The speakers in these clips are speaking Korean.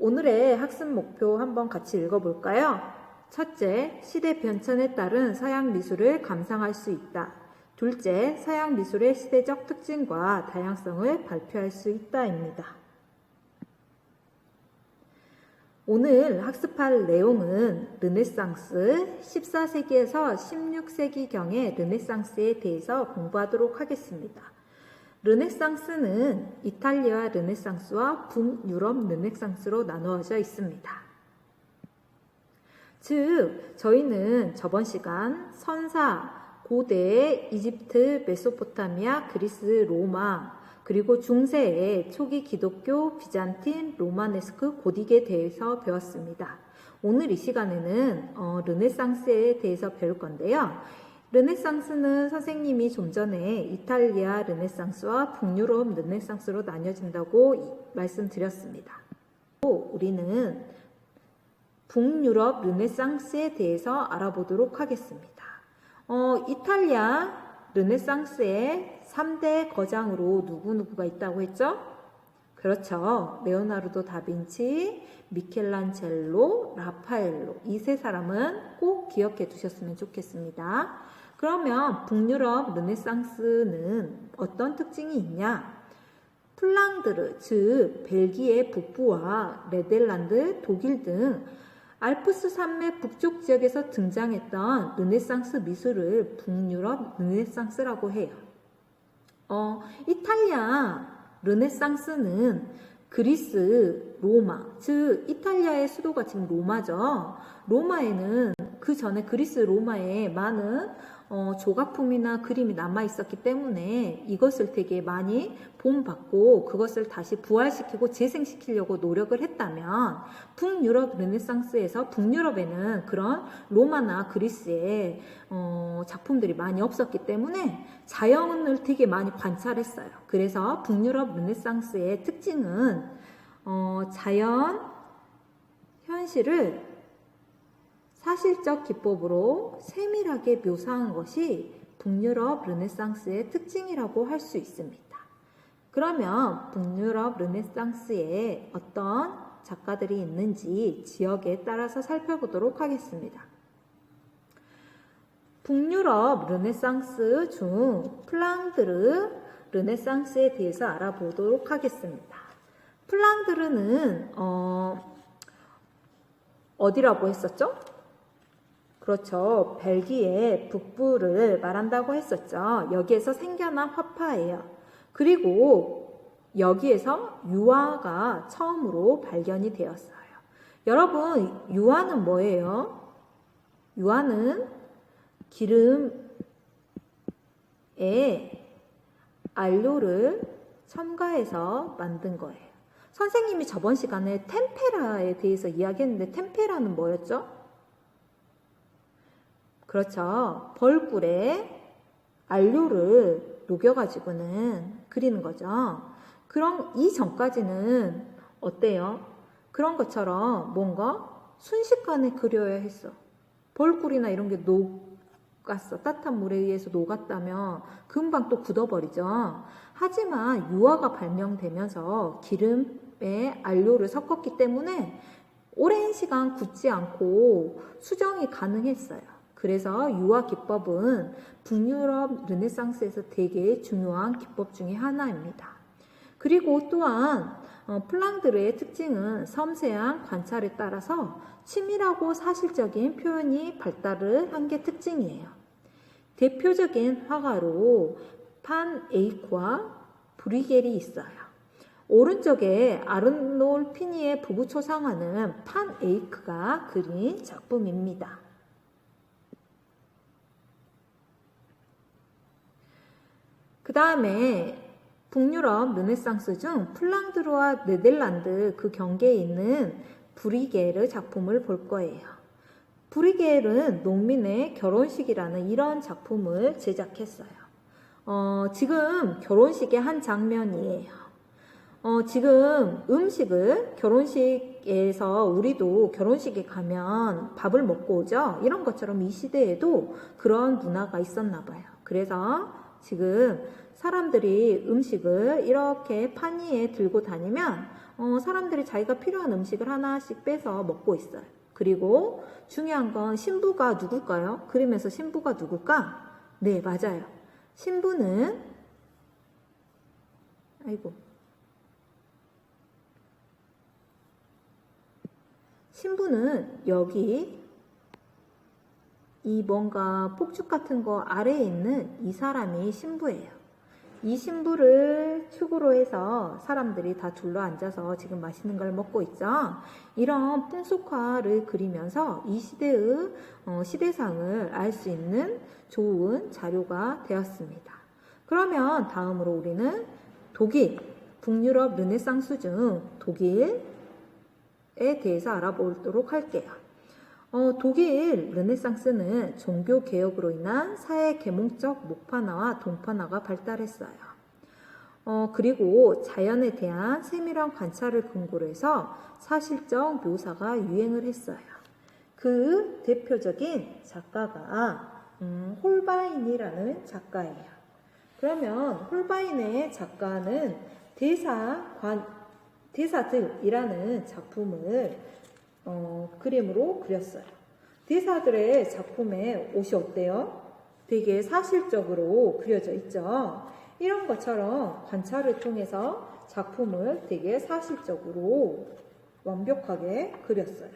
오늘의 학습 목표 한번 같이 읽어볼까요? 첫째, 시대 변천에 따른 서양 미술을 감상할 수 있다. 둘째, 서양 미술의 시대적 특징과 다양성을 발표할 수 있다입니다. 오늘 학습할 내용은 르네상스, 14세기에서 16세기경의 르네상스에 대해서 공부하도록 하겠습니다. 르네상스는 이탈리아 르네상스와 북유럽 르네상스로 나누어져 있습니다. 즉, 저희는 저번 시간 선사, 고대의 이집트, 메소포타미아, 그리스, 로마, 그리고 중세의 초기 기독교, 비잔틴, 로마네스크, 고딕에 대해서 배웠습니다. 오늘 이 시간에는 르네상스에 대해서 배울 건데요. 르네상스는 선생님이 좀 전에 이탈리아 르네상스와 북유럽 르네상스로 나뉘어진다고 말씀드렸습니다. 우리는 북유럽 르네상스에 대해서 알아보도록 하겠습니다. 이탈리아 르네상스의 3대 거장으로 누구누구가 있다고 했죠? 그렇죠. 레오나르도 다빈치, 미켈란젤로, 라파엘로. 이 세 사람은 꼭 기억해 두셨으면 좋겠습니다. 그러면 북유럽 르네상스는 어떤 특징이 있냐? 플랑드르, 즉 벨기에 북부와 네덜란드, 독일 등 알프스 산맥 북쪽 지역에서 등장했던 르네상스 미술을 북유럽 르네상스라고 해요. 이탈리아 르네상스는 그리스, 로마, 즉 이탈리아의 수도가 지금 로마죠. 로마에는 그 전에 그리스 로마에 많은 조각품이나 그림이 남아 있었기 때문에 이것을 되게 많이 본받고 그것을 다시 부활시키고 재생시키려고 노력을 했다면 북유럽 르네상스에서 북유럽에는 그런 로마나 그리스의 작품들이 많이 없었기 때문에 자연을 되게 많이 관찰했어요. 그래서 북유럽 르네상스의 특징은 자연 현실을 사실적 기법으로 세밀하게 묘사한 것이 북유럽 르네상스의 특징이라고 할 수 있습니다. 그러면 북유럽 르네상스에 어떤 작가들이 있는지 지역에 따라서 살펴보도록 하겠습니다. 북유럽 르네상스 중 플랑드르 르네상스에 대해서 알아보도록 하겠습니다. 플랑드르는 어디라고 했었죠? 그렇죠. 벨기에 북부를 말한다고 했었죠. 여기에서 생겨난 화파예요. 그리고 여기에서 유화가 처음으로 발견이 되었어요. 여러분, 유화는 뭐예요? 유화는 기름에 안료를 첨가해서 만든 거예요. 선생님이 저번 시간에 템페라에 대해서 이야기했는데 템페라는 뭐였죠? 그렇죠. 벌꿀에 안료를 녹여가지고는 그리는 거죠. 그럼 이전까지는 어때요? 그런 것처럼 뭔가 순식간에 그려야 했어. 벌꿀이나 이런 게 녹았어. 따뜻한 물에 의해서 녹았다면 금방 또 굳어버리죠. 하지만 유화가 발명되면서 기름에 안료를 섞었기 때문에 오랜 시간 굳지 않고 수정이 가능했어요. 그래서 유화 기법은 북유럽 르네상스에서 되게 중요한 기법 중에 하나입니다. 그리고 또한 플랑드르의 특징은 섬세한 관찰에 따라서 치밀하고 사실적인 표현이 발달을 한 게 특징이에요. 대표적인 화가로 판 에이크와 브리겔이 있어요. 오른쪽에 아르놀피니의 부부 초상화는 판 에이크가 그린 작품입니다. 그 다음에 북유럽 르네상스 중 플랑드르와 네덜란드 그 경계에 있는 브리겔의 작품을 볼 거예요. 브리겔은 농민의 결혼식이라는 이런 작품을 제작했어요. 지금 결혼식의 한 장면이에요. 지금 음식을 결혼식에서 우리도 결혼식에 가면 밥을 먹고 오죠. 이런 것처럼 이 시대에도 그런 문화가 있었나 봐요. 그래서 지금 사람들이 음식을 이렇게 판 위에 들고 다니면 사람들이 자기가 필요한 음식을 하나씩 빼서 먹고 있어요. 그리고 중요한 건 신부가 누굴까요? 그림에서 신부가 누굴까? 네, 맞아요. 신부는 신부는 여기 이 뭔가 폭죽 같은 거 아래에 있는 이 사람이 신부예요. 이 신부를 축으로 해서 사람들이 다 둘러 앉아서 지금 맛있는 걸 먹고 있죠. 이런 풍속화를 그리면서 이 시대의 시대상을 알 수 있는 좋은 자료가 되었습니다. 그러면 다음으로 우리는 독일, 북유럽 르네상스 중 독일에 대해서 알아보도록 할게요. 독일 르네상스는 종교 개혁으로 인한 사회 계몽적 목판화와 동판화가 발달했어요. 그리고 자연에 대한 세밀한 관찰을 근거로 해서 사실적 묘사가 유행을 했어요. 그 대표적인 작가가 홀바인이라는 작가예요. 그러면 홀바인의 작가는 대사들이라는 작품을 그림으로 그렸어요. 대사들의 작품의 옷이 어때요? 되게 사실적으로 그려져 있죠. 이런 것처럼 관찰을 통해서 작품을 되게 사실적으로 완벽하게 그렸어요.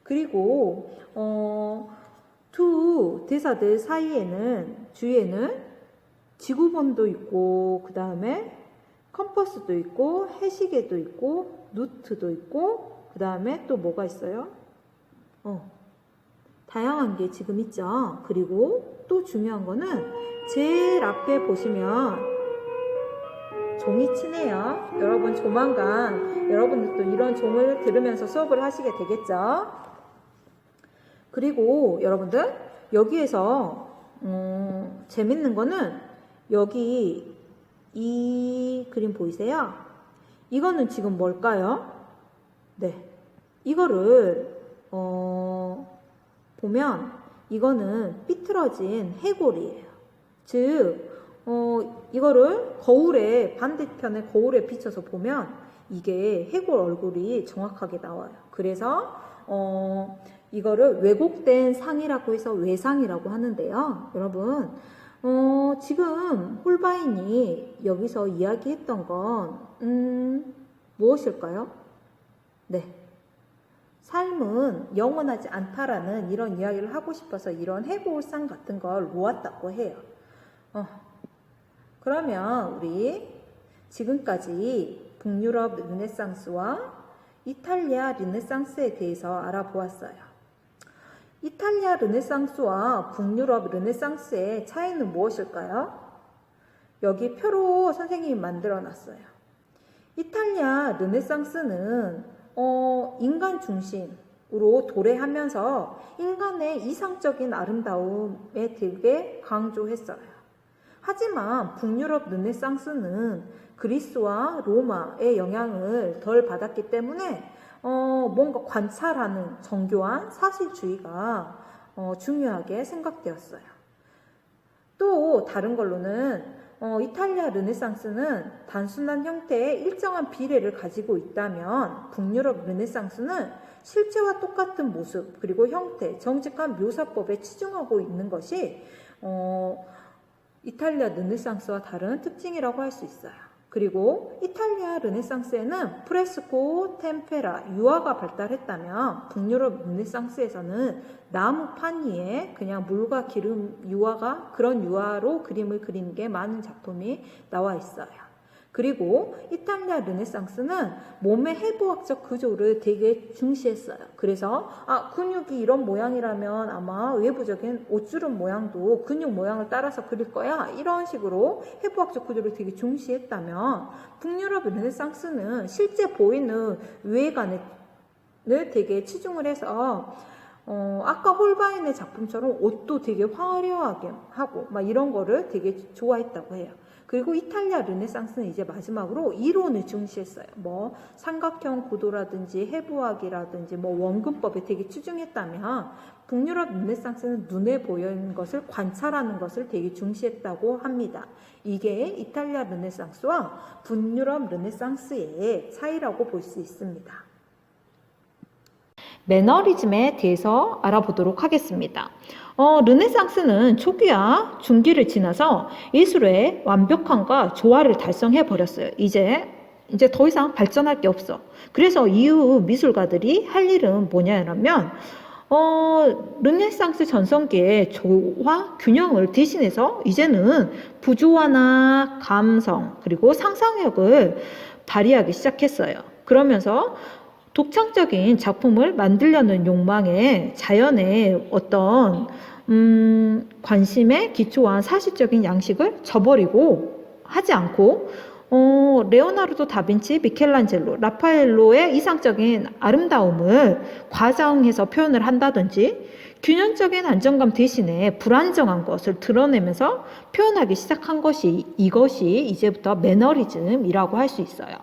그리고 두 대사들 사이에는 주위에는 지구본도 있고 그 다음에 컴퍼스도 있고 해시계도 있고 노트도 있고 그 다음에 또 뭐가 있어요? 다양한 게 지금 있죠. 그리고 또 중요한 거는 제일 앞에 보시면 종이 치네요. 여러분 조만간 여러분들도 이런 종을 들으면서 수업을 하시게 되겠죠. 그리고 여러분들 여기에서 재밌는 거는 여기 이 그림 보이세요? 이거는 지금 뭘까요? 네, 이거를 보면 이거는 삐뚤어진 해골이에요. 즉 이거를 거울에 반대편에 거울에 비춰서 보면 이게 해골 얼굴이 정확하게 나와요. 그래서 이거를 왜곡된 상이라고 해서 외상이라고 하는데요. 여러분 지금 홀바인이 여기서 이야기했던 건 무엇일까요? 네, 삶은 영원하지 않다라는 이런 이야기를 하고 싶어서 이런 해골상 같은 걸 모았다고 해요. 그러면 우리 지금까지 북유럽 르네상스와 이탈리아 르네상스에 대해서 알아보았어요. 이탈리아 르네상스와 북유럽 르네상스의 차이는 무엇일까요? 여기 표로 선생님이 만들어 놨어요. 이탈리아 르네상스는 인간 중심으로 도래하면서 인간의 이상적인 아름다움에 되게 강조했어요. 하지만 북유럽 르네상스는 그리스와 로마의 영향을 덜 받았기 때문에 뭔가 관찰하는 정교한 사실주의가 중요하게 생각되었어요. 또 다른 걸로는 이탈리아 르네상스는 단순한 형태의 일정한 비례를 가지고 있다면 북유럽 르네상스는 실제와 똑같은 모습 그리고 형태, 정직한 묘사법에 치중하고 있는 것이 이탈리아 르네상스와 다른 특징이라고 할 수 있어요. 그리고 이탈리아 르네상스에는 프레스코, 템페라, 유화가 발달했다면 북유럽 르네상스에서는 나무 판 위에 그냥 물과 기름 유화가 그런 유화로 그림을 그리는 게 많은 작품이 나와 있어요. 그리고 이탈리아 르네상스는 몸의 해부학적 구조를 되게 중시했어요. 그래서 근육이 이런 모양이라면 아마 외부적인 옷주름 모양도 근육 모양을 따라서 그릴 거야. 이런 식으로 해부학적 구조를 되게 중시했다면 북유럽 르네상스는 실제 보이는 외관을 되게 치중을 해서 아까 홀바인의 작품처럼 옷도 되게 화려하게 하고 막 이런 거를 되게 좋아했다고 해요. 그리고 이탈리아 르네상스는 이제 마지막으로 이론을 중시했어요. 뭐 삼각형 구도라든지 해부학이라든지 뭐 원근법에 되게 추중했다면 북유럽 르네상스는 눈에 보이는 것을 관찰하는 것을 되게 중시했다고 합니다. 이게 이탈리아 르네상스와 북유럽 르네상스의 차이라고 볼 수 있습니다. 매너리즘에 대해서 알아보도록 하겠습니다. 르네상스는 초기와 중기를 지나서 예술의 완벽함과 조화를 달성해 버렸어요. 이제 더 이상 발전할 게 없어. 그래서 이후 미술가들이 할 일은 뭐냐면 르네상스 전성기의 조화 균형을 대신해서 이제는 부조화나 감성 그리고 상상력을 발휘하기 시작했어요. 그러면서 독창적인 작품을 만들려는 욕망에 자연의 어떤 관심에 기초한 사실적인 양식을 저버리고 하지 않고 레오나르도 다빈치, 미켈란젤로, 라파엘로의 이상적인 아름다움을 과장해서 표현을 한다든지 균형적인 안정감 대신에 불안정한 것을 드러내면서 표현하기 시작한 이것이 이제부터 매너리즘이라고 할 수 있어요.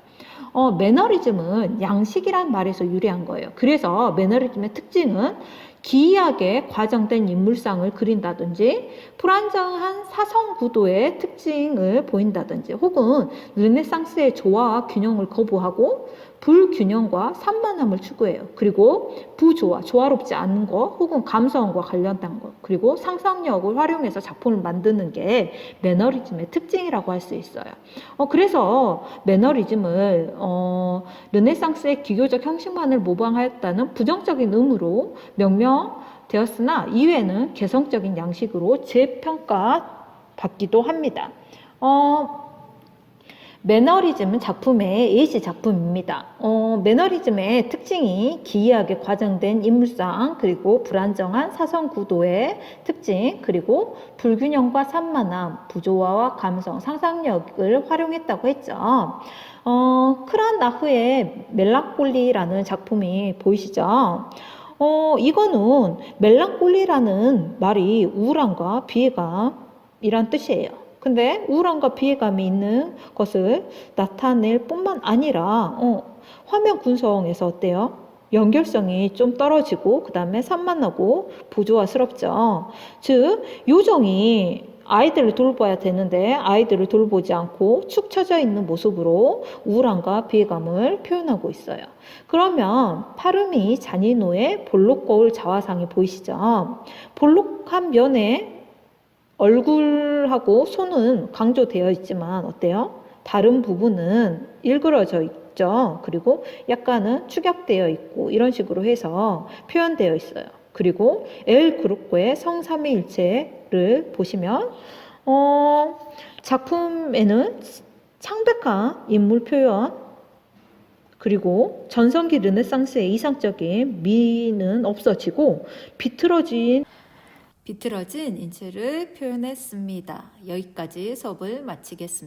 매너리즘은 양식이란 말에서 유래한 거예요. 그래서 매너리즘의 특징은 기이하게 과장된 인물상을 그린다든지 불안정한 사성 구도의 특징을 보인다든지 혹은 르네상스의 조화와 균형을 거부하고 불균형과 산만함을 추구해요. 그리고 조화롭지 않은 것 혹은 감성과 관련된 것 그리고 상상력을 활용해서 작품을 만드는 게 매너리즘의 특징이라고 할 수 있어요. 그래서 매너리즘을 르네상스의 기교적 형식만을 모방하였다는 부정적인 의무로 명명되었으나 이외에는 개성적인 양식으로 재평가받기도 합니다. 매너리즘은 작품의 예시 작품입니다. 매너리즘의 특징이 기이하게 과장된 인물상 그리고 불안정한 사성 구도의 특징 그리고 불균형과 산만함, 부조화와 감성, 상상력을 활용했다고 했죠. 크라나흐의 멜랑콜리라는 작품이 보이시죠? 이거는 멜랑콜리라는 말이 우울함과 비애감이란 뜻이에요. 근데 우울함과 비애감이 있는 것을 나타낼 뿐만 아니라 화면 구성에서 어때요? 연결성이 좀 떨어지고 그 다음에 산만하고 부조화스럽죠. 즉 요정이 아이들을 돌봐야 되는데 아이들을 돌보지 않고 축 처져 있는 모습으로 우울함과 비애감을 표현하고 있어요. 그러면 파르미 자니노의 볼록 거울 자화상이 보이시죠? 볼록한 면에 얼굴하고 손은 강조되어 있지만 어때요? 다른 부분은 일그러져 있죠. 그리고 약간은 축약되어 있고 이런 식으로 해서 표현되어 있어요. 그리고 엘 그루코의 성삼위일체를 보시면 작품에는 창백한 인물 표현 그리고 전성기 르네상스의 이상적인 미는 없어지고 비틀어진 인체를 표현했습니다. 여기까지 수업을 마치겠습니다.